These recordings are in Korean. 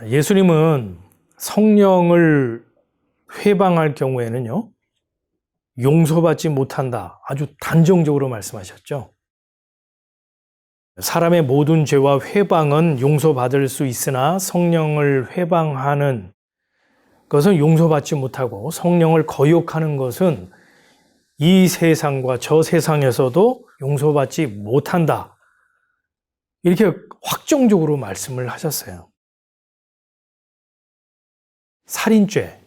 예수님은 성령을 회방할 경우에는요, 용서받지 못한다. 아주 단정적으로 말씀하셨죠. 사람의 모든 죄와 회방은 용서받을 수 있으나 성령을 회방하는 것은 용서받지 못하고 성령을 거역하는 것은 이 세상과 저 세상에서도 용서받지 못한다. 이렇게 확정적으로 말씀을 하셨어요. 살인죄,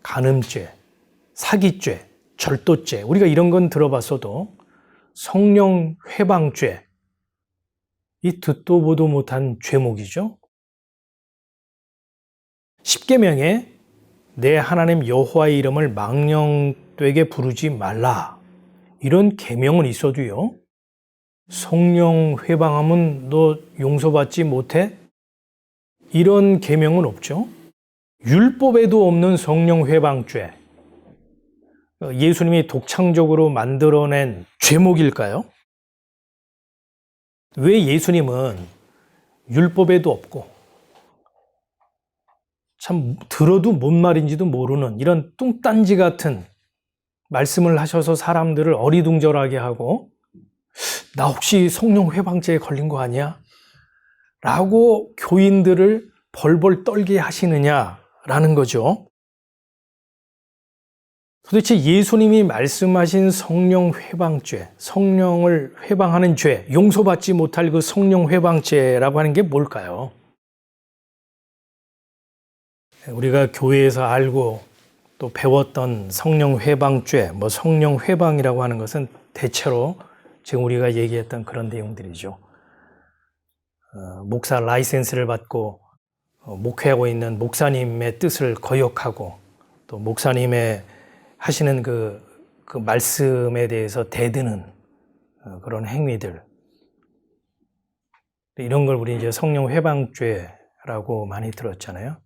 간음죄, 사기죄, 절도죄, 우리가 이런 건 들어봤어도 성령 회방죄, 이 듣도 보도 못한 죄목이죠. 십계명에 내 하나님 여호와의 이름을 망령되게 부르지 말라, 이런 계명은 있어도요, 성령 회방하면 너 용서받지 못해? 이런 계명은 없죠. 율법에도 없는 성령 회방죄, 예수님이 독창적으로 만들어낸 죄목일까요? 왜 예수님은 율법에도 없고 참 들어도 뭔 말인지도 모르는 이런 뚱딴지 같은 말씀을 하셔서 사람들을 어리둥절하게 하고, 나 혹시 성령 회방죄에 걸린 거 아니야? 라고 교인들을 벌벌 떨게 하시느냐라는 거죠. 도대체 예수님이 말씀하신 성령 회방죄, 성령을 회방하는 죄, 용서받지 못할 그 성령 회방죄라고 하는 게 뭘까요? 우리가 교회에서 알고 또 배웠던 성령 회방죄, 성령 회방이라고 하는 것은 대체로 지금 우리가 얘기했던 그런 내용들이죠. 목사 라이센스를 받고 목회하고 있는 목사님의 뜻을 거역하고 또 목사님의 하시는 그 말씀에 대해서 대드는 그런 행위들, 이런 걸 우리 이제 성령 회방죄라고 많이 들었잖아요.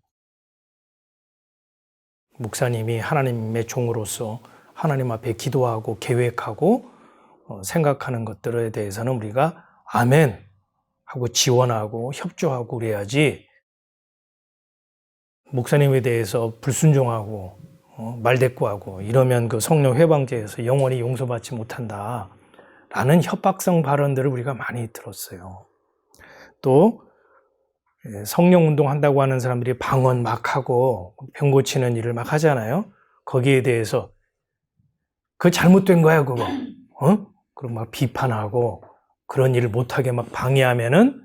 목사님이 하나님의 종으로서 하나님 앞에 기도하고 계획하고 생각하는 것들에 대해서는 우리가 아멘 하고 지원하고 협조하고 그래야지, 목사님에 대해서 불순종하고 말대꾸하고 이러면 그 성령 회방죄에서 영원히 용서받지 못한다 라는 협박성 발언들을 우리가 많이 들었어요. 또 성령 운동한다고 하는 사람들이 방언 막 하고 병 고치는 일을 막 하잖아요. 거기에 대해서 그거 잘못된 거야 그거, 그럼 막 비판하고 그런 일을 못하게 막 방해하면은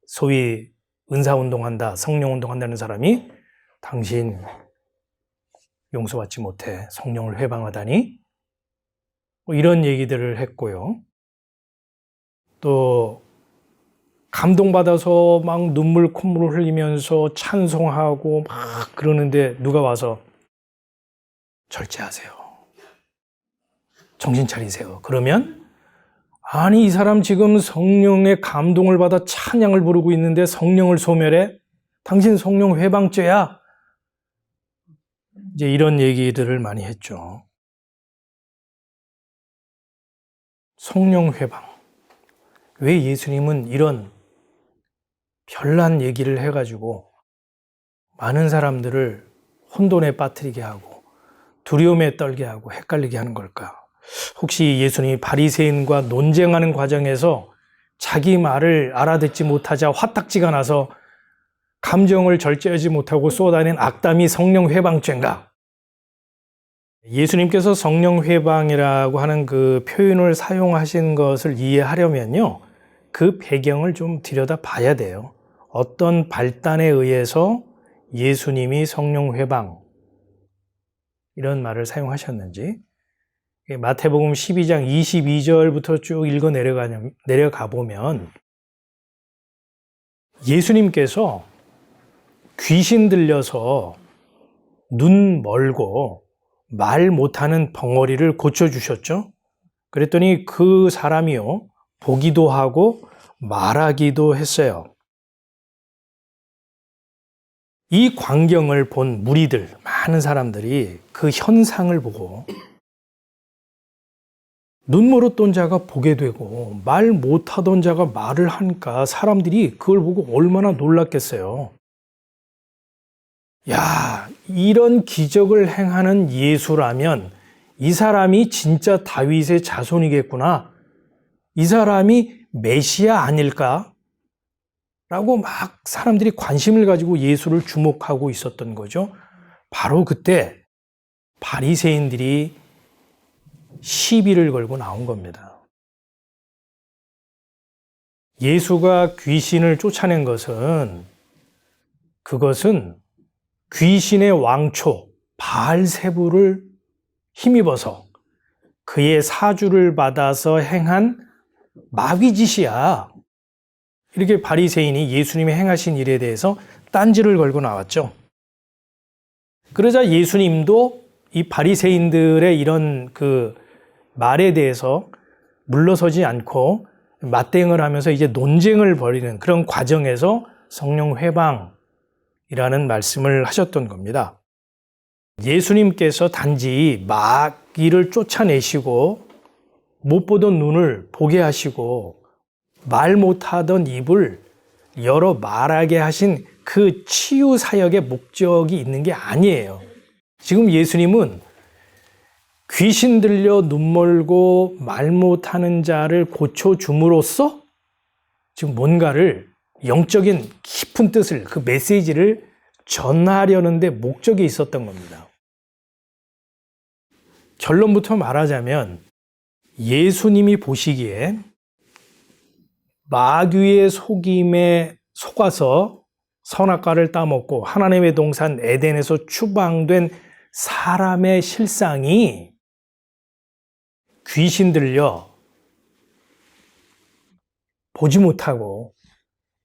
소위 은사 운동한다, 성령 운동한다는 사람이 당신 용서받지 못해, 성령을 회방하다니, 이런 얘기들을 했고요. 또 감동받아서 막 눈물 콧물을 흘리면서 찬송하고 막 그러는데 누가 와서 절제하세요, 정신 차리세요, 그러면 아니 이 사람 지금 성령의 감동을 받아 찬양을 부르고 있는데 성령을 소멸해? 당신 성령 회방죄야? 이제 이런 얘기들을 많이 했죠. 성령 회방. 왜 예수님은 이런 별난 얘기를 해가지고 많은 사람들을 혼돈에 빠뜨리게 하고 두려움에 떨게 하고 헷갈리게 하는 걸까? 혹시 예수님이 바리새인과 논쟁하는 과정에서 자기 말을 알아듣지 못하자 화딱지가 나서 감정을 절제하지 못하고 쏟아낸 악담이 성령 회방죄인가? 예수님께서 성령 회방이라고 하는 그 표현을 사용하신 것을 이해하려면요, 그 배경을 좀 들여다 봐야 돼요. 어떤 발단에 의해서 예수님이 성령 회방 이런 말을 사용하셨는지. 마태복음 12장 22절부터 쭉 읽어 내려가 보면 예수님께서 귀신 들려서 눈 멀고 말 못하는 벙어리를 고쳐주셨죠. 그랬더니 그 사람이요, 보기도 하고 말하기도 했어요. 이 광경을 본 무리들, 많은 사람들이 그 현상을 보고 눈 멀었던 자가 보게 되고 말 못하던 자가 말을 하니까 사람들이 그걸 보고 얼마나 놀랐겠어요. 야, 이런 기적을 행하는 예수라면 이 사람이 진짜 다윗의 자손이겠구나. 이 사람이 메시아 아닐까? 라고 막 사람들이 관심을 가지고 예수를 주목하고 있었던 거죠. 바로 그때 바리새인들이 시비를 걸고 나온 겁니다. 예수가 귀신을 쫓아낸 그것은 귀신의 왕초 바알세불을 힘입어서 그의 사주를 받아서 행한 마귀짓이야. 이렇게 바리새인이 예수님이 행하신 일에 대해서 딴지를 걸고 나왔죠. 그러자 예수님도 이 바리새인들의 이런 그 말에 대해서 물러서지 않고 맞대응을 하면서 이제 논쟁을 벌이는 그런 과정에서 성령 회방이라는 말씀을 하셨던 겁니다. 예수님께서 단지 마귀를 쫓아내시고 못 보던 눈을 보게 하시고 말 못하던 입을 열어 말하게 하신 그 치유 사역의 목적이 있는 게 아니에요. 지금 예수님은 귀신 들려 눈 멀고 말 못하는 자를 고쳐줌으로써 지금 뭔가를 영적인 깊은 뜻을, 그 메시지를 전하려는 데 목적이 있었던 겁니다. 결론부터 말하자면 예수님이 보시기에 마귀의 속임에 속아서 선악과를 따먹고 하나님의 동산 에덴에서 추방된 사람의 실상이 귀신 들려 보지 못하고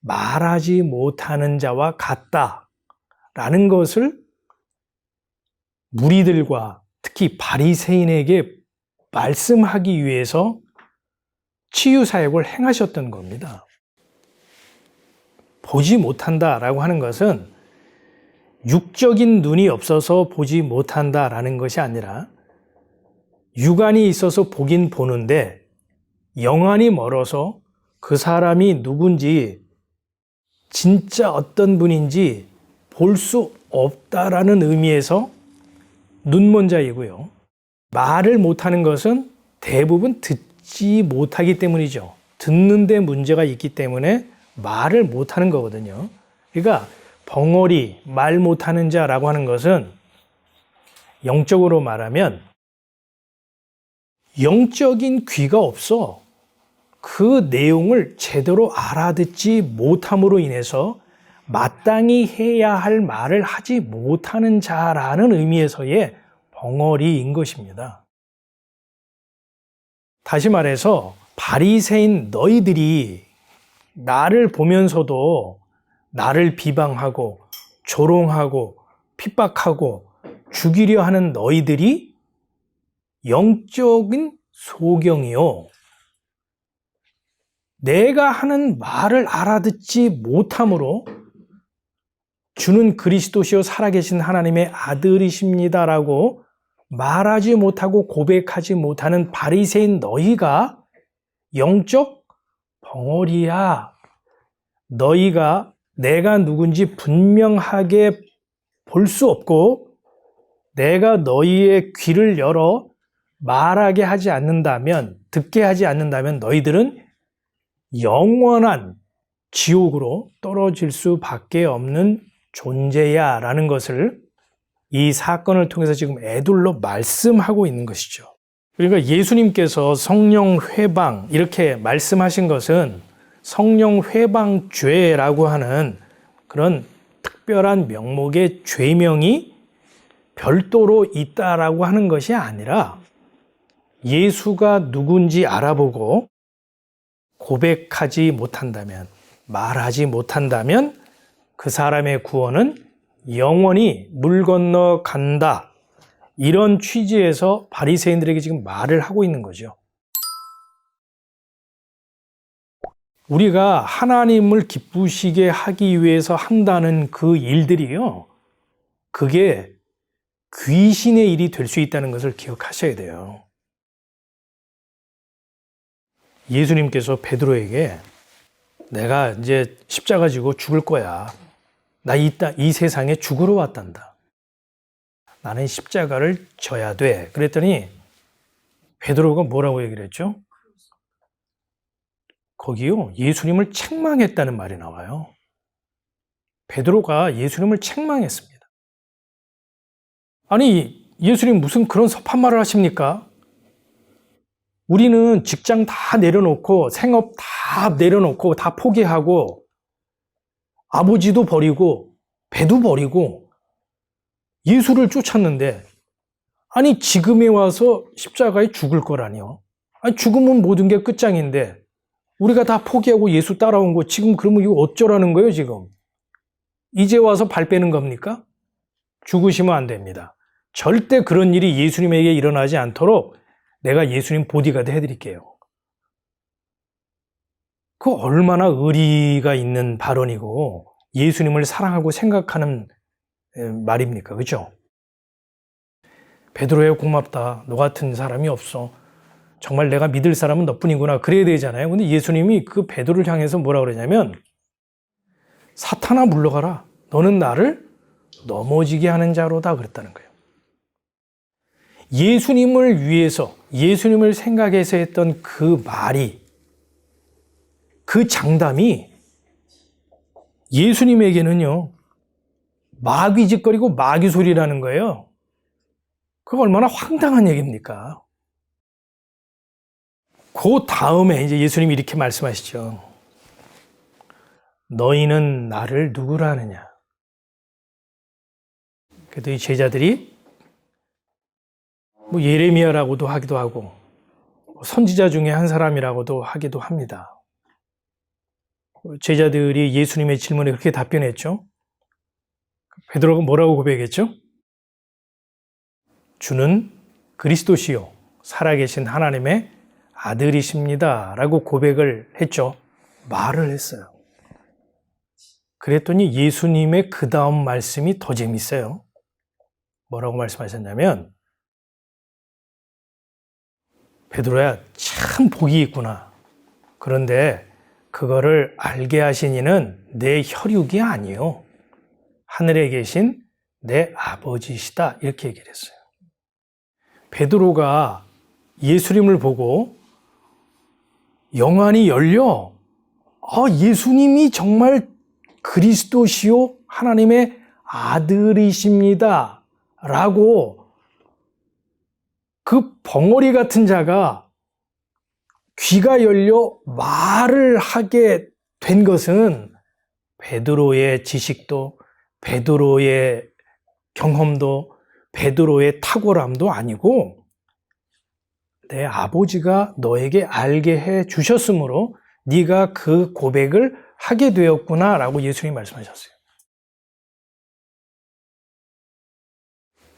말하지 못하는 자와 같다라는 것을 무리들과 특히 바리새인에게 말씀하기 위해서 치유사역을 행하셨던 겁니다. 보지 못한다라고 하는 것은 육적인 눈이 없어서 보지 못한다라는 것이 아니라 육안이 있어서 보긴 보는데 영안이 멀어서 그 사람이 누군지 진짜 어떤 분인지 볼 수 없다라는 의미에서 눈먼 자이고요. 말을 못하는 것은 대부분 듣지 못하기 때문이죠. 듣는 데 문제가 있기 때문에 말을 못하는 거거든요. 그러니까 벙어리, 말 못하는 자라고 하는 것은 영적으로 말하면 영적인 귀가 없어. 그 내용을 제대로 알아듣지 못함으로 인해서 마땅히 해야 할 말을 하지 못하는 자라는 의미에서의 벙어리인 것입니다. 다시 말해서 바리새인 너희들이 나를 보면서도 나를 비방하고 조롱하고 핍박하고 죽이려 하는 너희들이 영적인 소경이요. 내가 하는 말을 알아듣지 못함으로 주는 그리스도시요 살아계신 하나님의 아들이십니다라고 말하지 못하고 고백하지 못하는 바리새인 너희가 영적 벙어리야. 너희가 내가 누군지 분명하게 볼 수 없고 내가 너희의 귀를 열어 말하게 하지 않는다면, 듣게 하지 않는다면 너희들은 영원한 지옥으로 떨어질 수밖에 없는 존재야 라는 것을 이 사건을 통해서 지금 애둘러 말씀하고 있는 것이죠. 그러니까 예수님께서 성령 회방 이렇게 말씀하신 것은 성령 회방죄라고 하는 그런 특별한 명목의 죄명이 별도로 있다라고 하는 것이 아니라 예수가 누군지 알아보고 고백하지 못한다면, 말하지 못한다면 그 사람의 구원은 영원히 물 건너 간다. 이런 취지에서 바리새인들에게 지금 말을 하고 있는 거죠. 우리가 하나님을 기쁘시게 하기 위해서 한다는 그 일들이요. 그게 귀신의 일이 될 수 있다는 것을 기억하셔야 돼요. 예수님께서 베드로에게 내가 이제 십자가 지고 죽을 거야. 나 이 세상에 죽으러 왔단다. 나는 십자가를 져야 돼. 그랬더니 베드로가 뭐라고 얘기를 했죠? 거기요, 예수님을 책망했다는 말이 나와요. 베드로가 예수님을 책망했습니다. 아니, 예수님 무슨 그런 섭한 말을 하십니까? 우리는 직장 다 내려놓고 생업 다 내려놓고 다 포기하고 아버지도 버리고 배도 버리고 예수를 쫓았는데, 아니 지금에 와서 십자가에 죽을 거라니요. 아니 죽으면 모든 게 끝장인데 우리가 다 포기하고 예수 따라온 거 지금 그러면 이거 어쩌라는 거예요 지금? 이제 와서 발 빼는 겁니까? 죽으시면 안 됩니다. 절대 그런 일이 예수님에게 일어나지 않도록 내가 예수님 보디가드 해드릴게요. 그 얼마나 의리가 있는 발언이고 예수님을 사랑하고 생각하는 말입니까? 그죠? 베드로야 고맙다. 너 같은 사람이 없어. 정말 내가 믿을 사람은 너뿐이구나. 그래야 되잖아요. 근데 예수님이 그 베드로를 향해서 뭐라 그러냐면 사탄아 물러가라. 너는 나를 넘어지게 하는 자로다 그랬다는 거예요. 예수님을 위해서 예수님을 생각해서 했던 그 말이, 그 장담이 예수님에게는요 마귀짓거리고 마귀소리라는 거예요. 그거 얼마나 황당한 얘기입니까? 그 다음에 이제 예수님이 이렇게 말씀하시죠. 너희는 나를 누구라 하느냐? 그래도 이 제자들이 뭐 예레미야라고도 하기도 하고 선지자 중에 한 사람이라고도 하기도 합니다. 제자들이 예수님의 질문에 그렇게 답변했죠. 베드로가 뭐라고 고백했죠? 주는 그리스도시요 살아계신 하나님의 아들이십니다 라고 고백을 했죠. 말을 했어요. 그랬더니 예수님의 그 다음 말씀이 더 재밌어요. 뭐라고 말씀하셨냐면 베드로야 참 복이 있구나. 그런데 그거를 알게 하신 이는 내 혈육이 아니요 하늘에 계신 내 아버지시다 이렇게 얘기를 했어요. 베드로가 예수님을 보고 영안이 열려 예수님이 정말 그리스도시요 하나님의 아들이십니다 라고 그 벙어리 같은 자가 귀가 열려 말을 하게 된 것은 베드로의 지식도 베드로의 경험도 베드로의 탁월함도 아니고 내 아버지가 너에게 알게 해 주셨으므로 네가 그 고백을 하게 되었구나 라고 예수님이 말씀하셨어요.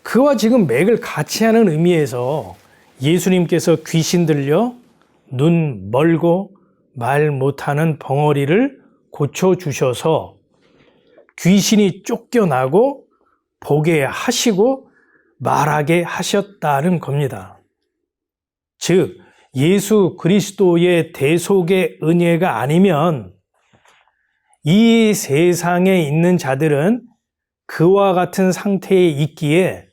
그와 지금 맥을 같이 하는 의미에서 예수님께서 귀신 들려 눈 멀고 말 못하는 벙어리를 고쳐주셔서 귀신이 쫓겨나고 보게 하시고 말하게 하셨다는 겁니다. 즉 예수 그리스도의 대속의 은혜가 아니면 이 세상에 있는 자들은 그와 같은 상태에 있기에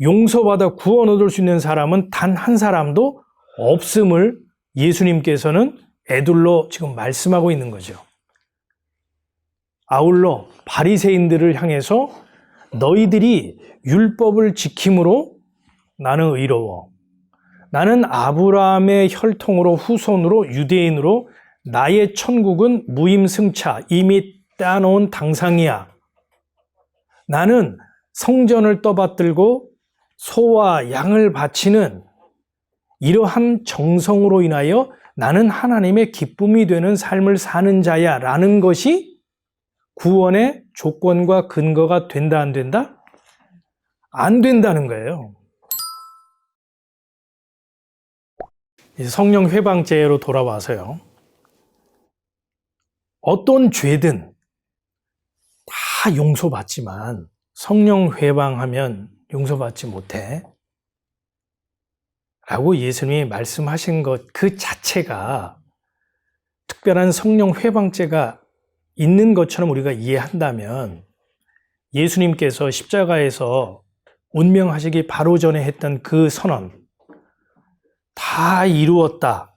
용서받아 구원 얻을 수 있는 사람은 단 한 사람도 없음을 예수님께서는 애둘러 지금 말씀하고 있는 거죠. 아울러 바리새인들을 향해서 너희들이 율법을 지킴으로 나는 의로워. 나는 아브라함의 혈통으로 후손으로 유대인으로 나의 천국은 무임승차 이미 따놓은 당상이야. 나는 성전을 떠받들고 소와 양을 바치는 이러한 정성으로 인하여 나는 하나님의 기쁨이 되는 삶을 사는 자야 라는 것이 구원의 조건과 근거가 된다 안 된다? 안 된다는 거예요. 이제 성령 회방죄로 돌아와서요. 어떤 죄든 다 용서받지만 성령 회방하면 용서받지 못해 라고 예수님이 말씀하신 것 그 자체가 특별한 성령 회방죄가 있는 것처럼 우리가 이해한다면 예수님께서 십자가에서 운명하시기 바로 전에 했던 그 선언, 다 이루었다.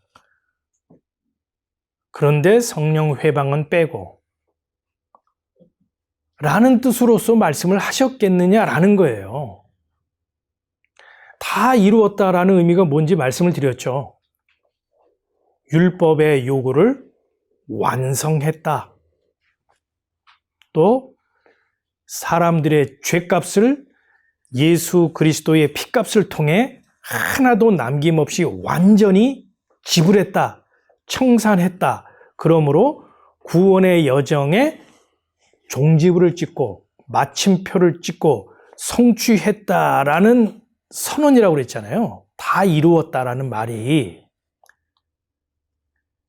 그런데 성령 회방은 빼고 라는 뜻으로서 말씀을 하셨겠느냐라는 거예요. 다 이루었다라는 의미가 뭔지 말씀을 드렸죠. 율법의 요구를 완성했다. 또 사람들의 죄값을 예수 그리스도의 피값을 통해 하나도 남김없이 완전히 지불했다. 청산했다. 그러므로 구원의 여정에 종지부를 찍고 마침표를 찍고 성취했다라는 선언이라고 그랬잖아요. 다 이루었다라는 말이.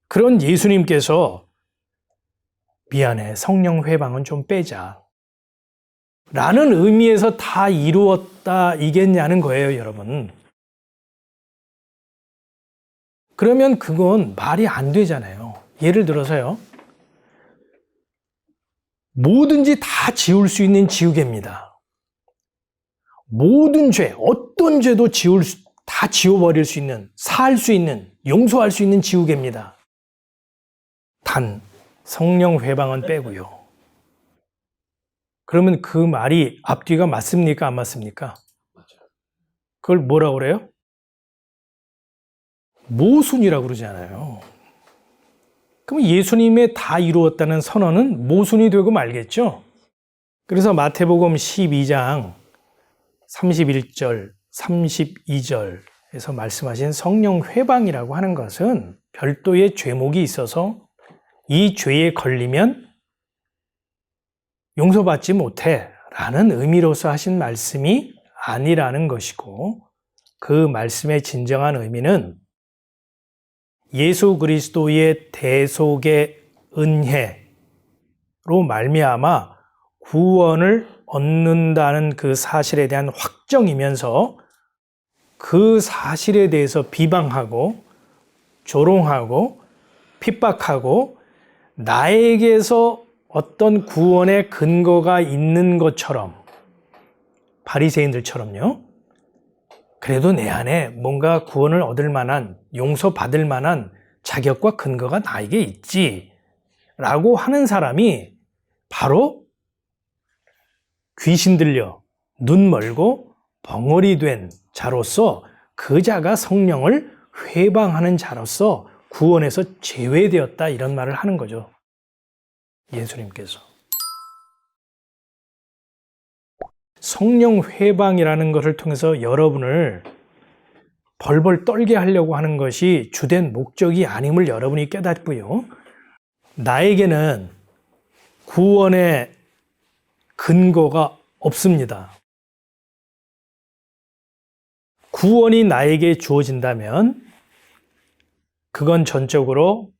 그런 예수님께서 미안해, 성령 회방은 좀 빼자 라는 의미에서 다 이루었다 이겠냐는 거예요, 여러분. 그러면 그건 말이 안 되잖아요. 예를 들어서요, 뭐든지 다 지울 수 있는 지우개입니다. 모든 죄, 어떤 죄도 다 지워버릴 수 있는, 사할 수 있는, 용서할 수 있는 지우개입니다. 단 성령 회방은 빼고요. 그러면 그 말이 앞뒤가 맞습니까? 안 맞습니까? 그걸 뭐라고 그래요? 모순이라고 그러잖아요. 그럼 예수님의 다 이루었다는 선언은 모순이 되고 말겠죠? 그래서 마태복음 12장 31절, 32절에서 말씀하신 성령 회방이라고 하는 것은 별도의 죄목이 있어서 이 죄에 걸리면 용서받지 못해 라는 의미로서 하신 말씀이 아니라는 것이고, 그 말씀의 진정한 의미는 예수 그리스도의 대속의 은혜로 말미암아 구원을 얻는다는 그 사실에 대한 확정이면서 그 사실에 대해서 비방하고 조롱하고 핍박하고 나에게서 어떤 구원의 근거가 있는 것처럼, 바리새인들처럼요, 그래도 내 안에 뭔가 구원을 얻을 만한, 용서받을 만한 자격과 근거가 나에게 있지 라고 하는 사람이 바로 귀신 들려 눈 멀고 벙어리 된 자로서, 그 자가 성령을 회방하는 자로서 구원에서 제외되었다, 이런 말을 하는 거죠, 예수님께서. 성령 회방이라는 것을 통해서 여러분을 벌벌 떨게 하려고 하는 것이 주된 목적이 아님을 여러분이 깨닫고요, 나에게는 구원의 근거가 없습니다. 구원이 나에게 주어진다면 그건 전적으로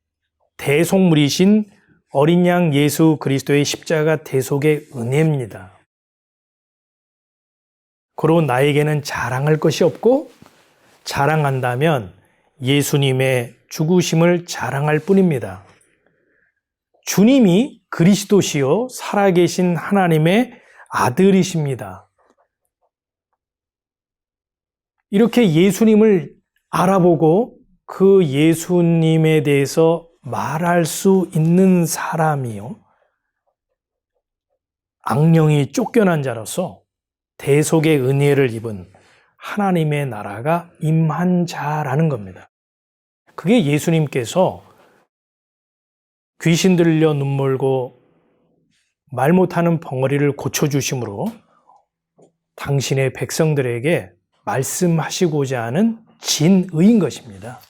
대속물이신 어린 양 예수 그리스도의 십자가 대속의 은혜입니다. 그로 나에게는 자랑할 것이 없고, 자랑한다면 예수님의 죽으심을 자랑할 뿐입니다. 주님이 그리스도시요 살아계신 하나님의 아들이십니다. 이렇게 예수님을 알아보고 그 예수님에 대해서 말할 수 있는 사람이요, 악령이 쫓겨난 자로서 대속의 은혜를 입은 하나님의 나라가 임한 자라는 겁니다. 그게 예수님께서 귀신 들려 눈 멀고 말 못하는 벙어리를 고쳐주심으로 당신의 백성들에게 말씀하시고자 하는 진의인 것입니다.